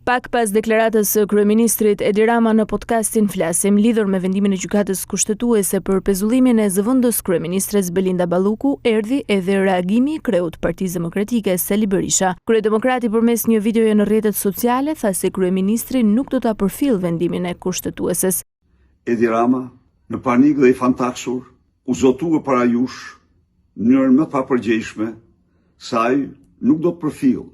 Pak pas deklaratës së kryeministrit Edi Rama në podcastin Flasim, lidhur me vendimin e gjykatës kushtetuese për pezullimin e zëvendës kryeministres Belinda Balluku, erdhi edhe reagimi i kreut Partisë Demokratike Sali Berisha. Kryedemokrati përmes një videoje në rrjetet sociale tha se kryeministri nuk do ta përfillë vendimin e kushtetueses. Edi Rama, në panik dhe i fantaksur, u zotua para jush në mënyrë më të papërgjegjshme se ai nuk do të përfillë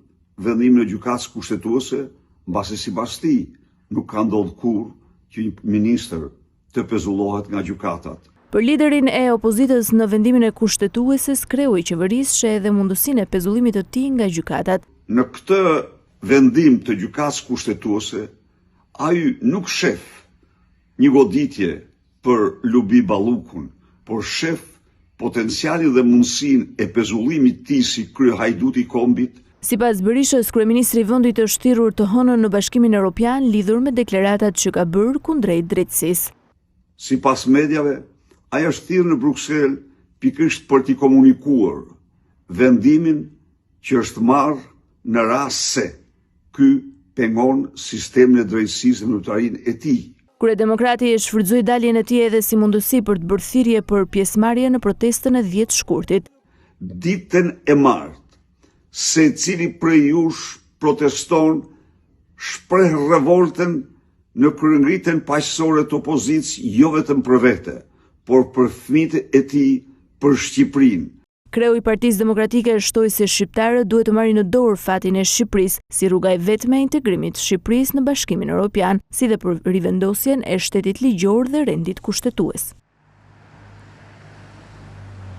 vendimin e gjykatës kushtetuese, mbasi sipas tij nuk ka ndodhur kurrë që një ministër të pezullohet nga gjykatat. Për liderin e opozitës në vendimin e kushtetueses, kreu i qeverisë sheh edhe mundësinë e pezullimit të tij nga gjykatat. Në këtë vendim të gjykatës kushtetuese, ai nuk shef një goditje për Lubi Ballukun, por shef potencialin dhe mundësinë e pezullimit të tij si kryehajduti i kombit. Sipas Berishës, kryeministri i vendit është thirrur të hënën në Bashkimin Evropian lidhur me deklaratat që ka bërë kundrejt drejtësisë. Sipas medjave, ai është thirrur në Bruksel pikërisht për t'i komunikuar vendimin që është marrë në rast se ky pengon sistemin e drejtësisë në ndërtarinë e tij. Kryedemokrati e shfrytëzoi daljen e tij edhe si mundësi për të bërë thirrje për pjesëmarrje në protestën e 10 shkurtit. Ditën e martë, se cili prej jush proteston, shpreh revoltën në kryengritjen paqësore të opozicës, jo vetëm për vete, por për fëmijët e tij, për Shqipërinë. Kreu i Partisë Demokratike shtoi se shqiptarët duhet të marrin në dorë fatin e Shqipërisë si rruga e vetme e integrimit të Shqipërisë në Bashkimin Evropian, si dhe për rivendosjen e shtetit ligjor dhe rendit kushtetues.